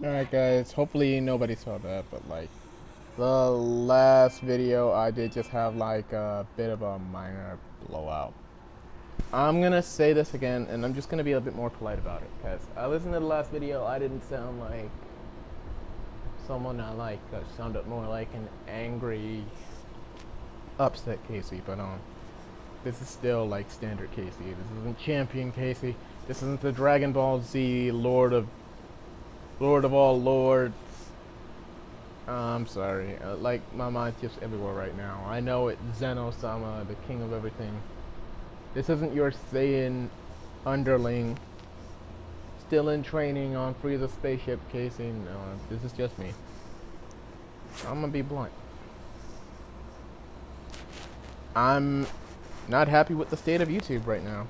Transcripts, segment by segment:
Alright guys, hopefully nobody saw that, but like the last video I did just have like a bit of a minor blowout. I'm gonna say this again and I'm just gonna be a bit more polite about it because I listened to the last video. I didn't sound like someone I like. I sounded more like an angry, upset Casey, but this is still like standard Casey. This isn't champion Casey. This isn't the Dragon Ball Z Lord of all lords. I'm sorry. Like, my mind's just everywhere right now. I know it's Zeno-sama, the king of everything. This isn't your Saiyan underling. Still in training on Frieza's spaceship, Casey. No, this is just me. I'm gonna be blunt. I'm not happy with the state of YouTube right now.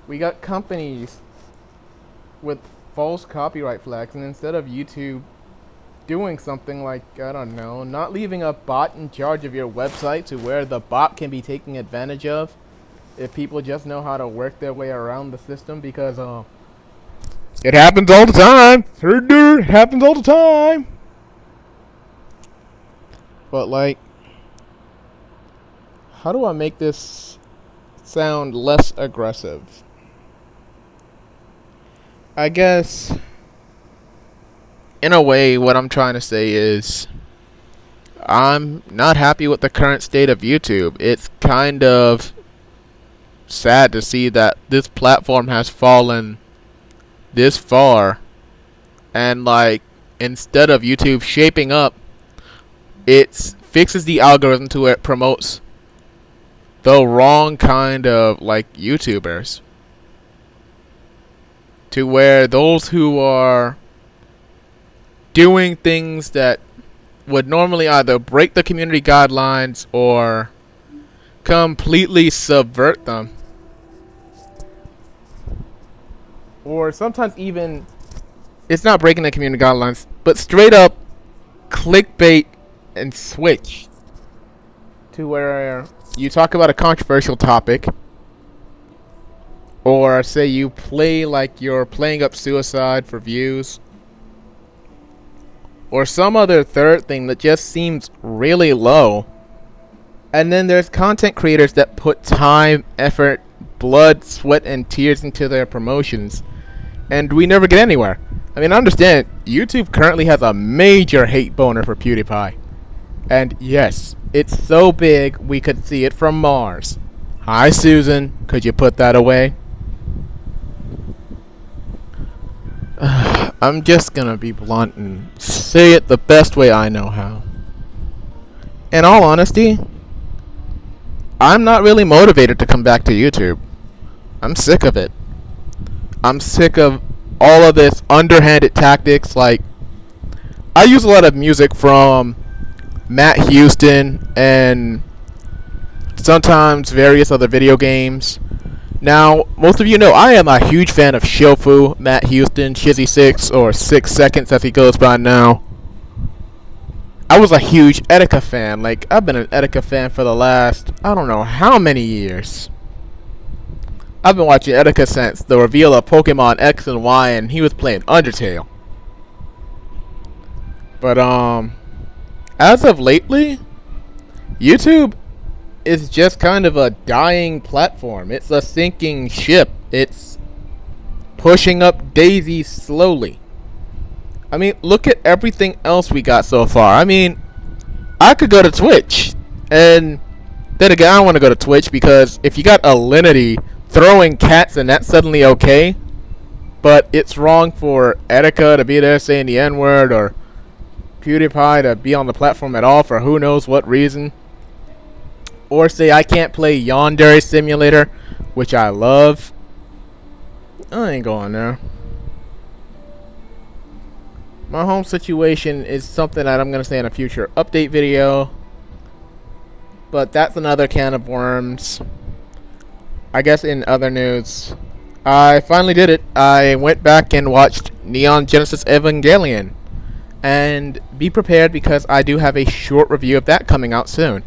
We got companies with false copyright flags, and instead of YouTube doing something like, I don't know, not leaving a bot in charge of your website to where the bot can be taken advantage of if people just know how to work their way around the system, because it happens all the time. It happens all the time. But like, how do I make this sound less aggressive? I guess, in a way, what I'm trying to say is I'm not happy with the current state of YouTube. It's kind of sad to see that this platform has fallen this far, and like, instead of YouTube shaping up, it fixes the algorithm to where it promotes the wrong kind of like YouTubers, to where those who are doing things that would normally either break the community guidelines or completely subvert them, or sometimes even, it's not breaking the community guidelines, but straight up clickbait and switch to where you talk about a controversial topic, or say you play like you're playing up suicide for views, or some other third thing that just seems really low. And then there's content creators that put time, effort, blood, sweat, and tears into their promotions, and we never get anywhere. I mean, I understand YouTube currently has a major hate boner for PewDiePie. And yes, it's so big we could see it from Mars. Hi Susan, could you put that away? I'm just gonna be blunt and say it the best way I know how. In all honesty, I'm not really motivated to come back to YouTube. I'm sick of it. I'm sick of all of this underhanded tactics. Like, I use a lot of music from Matt Houston and sometimes various other video games. Now, most of you know I am a huge fan of Shofu, Matt Houston, Shizzy6, or 6 Seconds as he goes by now. I was a huge Etika fan. Like, I've been an Etika fan for the last, I don't know how many years. I've been watching Etika since the reveal of Pokemon X and Y, and he was playing Undertale. But, as of lately, YouTube is just kind of a dying platform. It's a sinking ship. It's pushing up daisies slowly. I mean, look at everything else we got so far. I mean, I could go to Twitch, and then again, I don't want to go to Twitch because if you got Alinity throwing cats and that's suddenly okay, but it's wrong for Etika to be there saying the N-word, or PewDiePie to be on the platform at all for who knows what reason, or say I can't play Yandere Simulator, which I love. I ain't going there. My home situation is something that I'm going to say in a future update video, but that's another can of worms. I guess in other news, I finally did it. I went back and watched Neon Genesis Evangelion, and be prepared because I do have a short review of that coming out soon.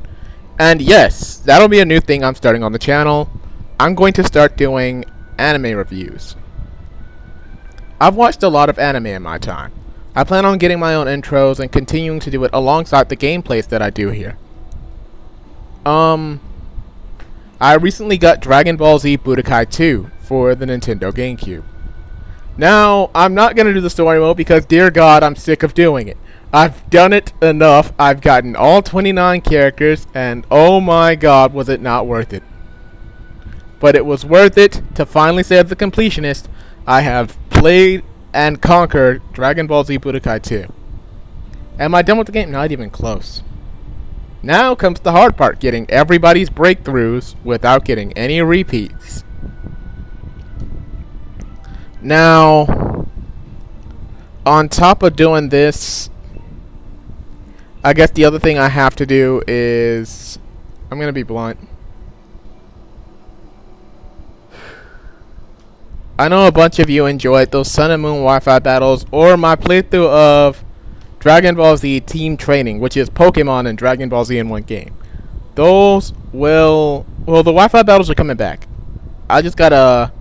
And yes, that'll be a new thing I'm starting on the channel. I'm going to start doing anime reviews. I've watched a lot of anime in my time. I plan on getting my own intros and continuing to do it alongside the gameplays that I do here. I recently got Dragon Ball Z Budokai 2 for the Nintendo GameCube. Now, I'm not going to do the story mode because, dear God, I'm sick of doing it. I've done it enough. I've gotten all 29 characters, and oh my God, was it not worth it. But it was worth it to finally say, as a completionist, I have played and conquered Dragon Ball Z Budokai 2. Am I done with the game? Not even close. Now comes the hard part, getting everybody's breakthroughs without getting any repeats. Now, on top of doing this, I guess the other thing I have to do is, I'm going to be blunt. I know a bunch of you enjoyed those Sun and Moon Wi-Fi battles or my playthrough of Dragon Ball Z Team Training, which is Pokemon and Dragon Ball Z in one game. Those will... Well, the Wi-Fi battles are coming back. I just gotta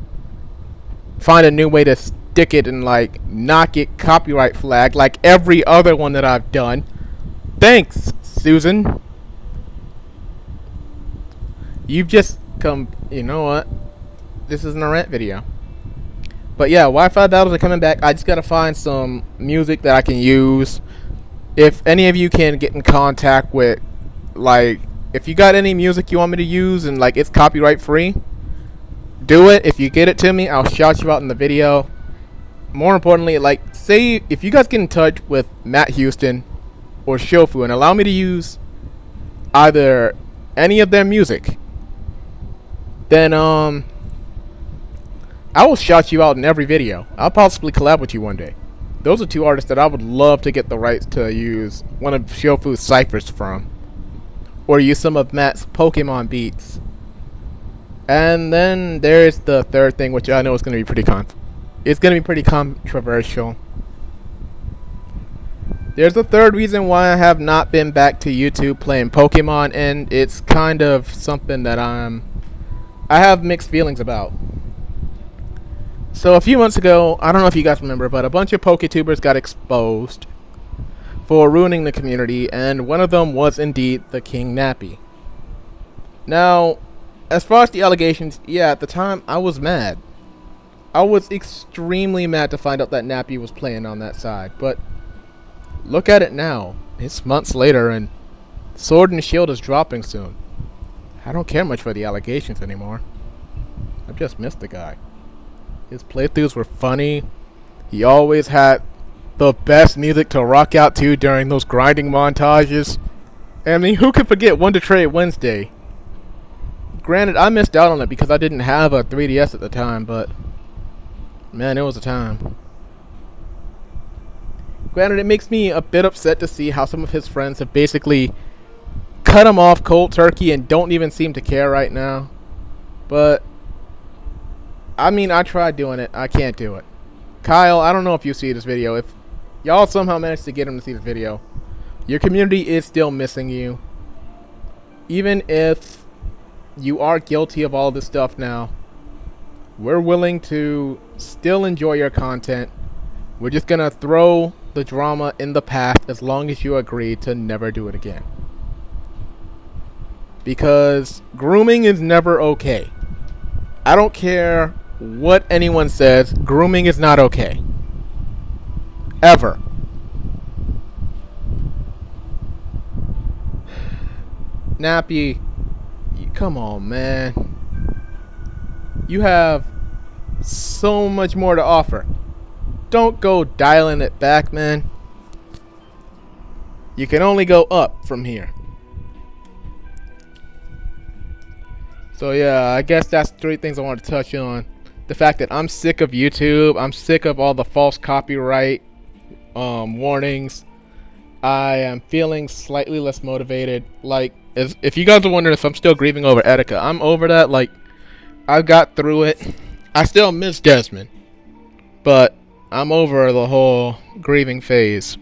find a new way to stick it and, like, not get copyright flagged like every other one that I've done. Thanks, Susan. You've just come... You know what? This isn't a rant video. But yeah, Wi-Fi battles are coming back. I just gotta find some music that I can use. If any of you can get in contact with, like, if you got any music you want me to use and, like, it's copyright free, do it. If you get it to me, I'll shout you out in the video. More importantly, like, say if you guys get in touch with Matt Houston or Shofu and allow me to use either any of their music, then I will shout you out in every video. I'll possibly collab with you one day. Those are two artists that I would love to get the rights to use one of Shofu's ciphers from, or use some of Matt's Pokemon beats. And then there's the third thing, which I know is going to be pretty controversial. There's a third reason why I have not been back to YouTube playing Pokemon, and it's kind of something that I have mixed feelings about. So a few months ago, I don't know if you guys remember, but a bunch of PokeTubers got exposed for ruining the community, and one of them was indeed the King Nappy. Now, as far as the allegations, yeah, at the time I was mad. I was extremely mad to find out that Nappy was playing on that side, but look at it now. It's months later and Sword and Shield is dropping soon. I don't care much for the allegations anymore. I've just missed the guy. His playthroughs were funny. He always had the best music to rock out to during those grinding montages. I mean, who could forget Wonder Trey Wednesday? Granted, I missed out on it because I didn't have a 3DS at the time, but man, it was a time. Granted, it makes me a bit upset to see how some of his friends have basically cut him off cold turkey and don't even seem to care right now. But I mean, I tried doing it. I can't do it. Kyle, I don't know if you see this video. If y'all somehow managed to get him to see this video, your community is still missing you. Even if you are guilty of all this stuff now, we're willing to still enjoy your content. We're just gonna throw the drama in the past as long as you agree to never do it again. Because grooming is never okay. I don't care what anyone says, grooming is not okay. Ever. Nappy, come on, man. You have so much more to offer. Don't go dialing it back, man. You can only go up from here. So yeah, I guess that's 3 things I wanted to touch on. The fact that I'm sick of YouTube. I'm sick of all the false copyright warnings. I am feeling slightly less motivated. Like, if you guys are wondering if I'm still grieving over etika, I'm over that. Like, I got through it. I still miss Desmond, but I'm over the whole grieving phase.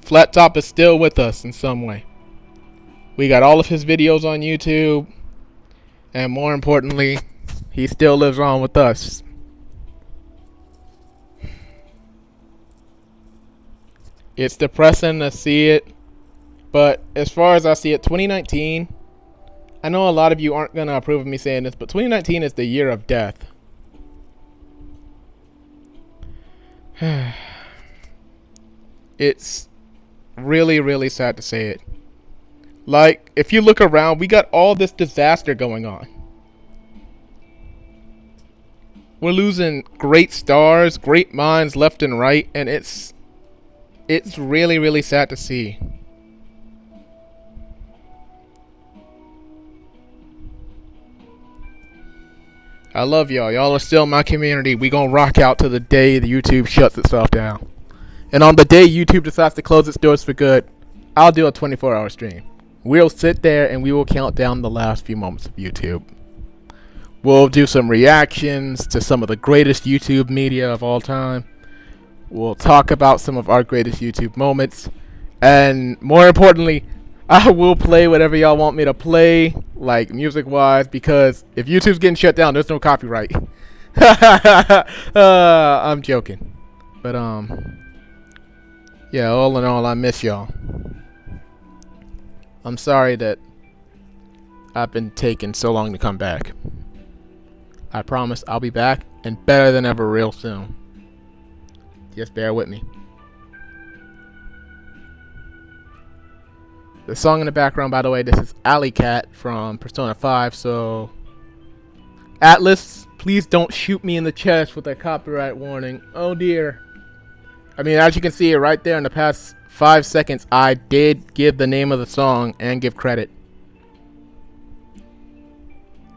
Flattop is still with us in some way. We got all of his videos on YouTube, and more importantly, he still lives on with us. It's depressing to see it, but as far as I see it, 2019, I know a lot of you aren't going to approve of me saying this, but 2019 is the year of death. It's really, really sad to say it. Like, if you look around, we got all this disaster going on. We're losing great stars, great minds left and right, and it's really, really sad to see. I love y'all. Y'all are still my community. We gonna rock out to the day the YouTube shuts itself down. And on the day YouTube decides to close its doors for good, I'll do a 24-hour stream. We'll sit there and we will count down the last few moments of YouTube. We'll do some reactions to some of the greatest YouTube media of all time. We'll talk about some of our greatest YouTube moments. And more importantly, I will play whatever y'all want me to play, like music-wise, because if YouTube's getting shut down, there's no copyright. I'm joking. But, yeah, all in all, I miss y'all. I'm sorry that I've been taking so long to come back. I promise I'll be back and better than ever real soon. Just bear with me. The song in the background, by the way, this is Alley Cat from Persona 5, so Atlas, please don't shoot me in the chest with a copyright warning. Oh dear. I mean, as you can see right there in the past 5 seconds, I did give the name of the song and give credit.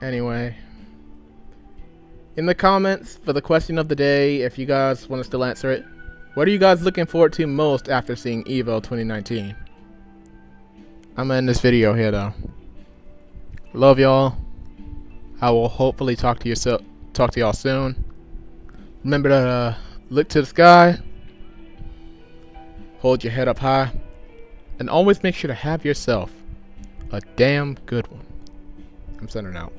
Anyway, in the comments for the question of the day, if you guys want to still answer it, what are you guys looking forward to most after seeing EVO 2019? I'm gonna end this video here though. Love y'all. I will hopefully talk to y'all soon. Remember to look to the sky, hold your head up high, and always make sure to have yourself a damn good one. I'm signing out.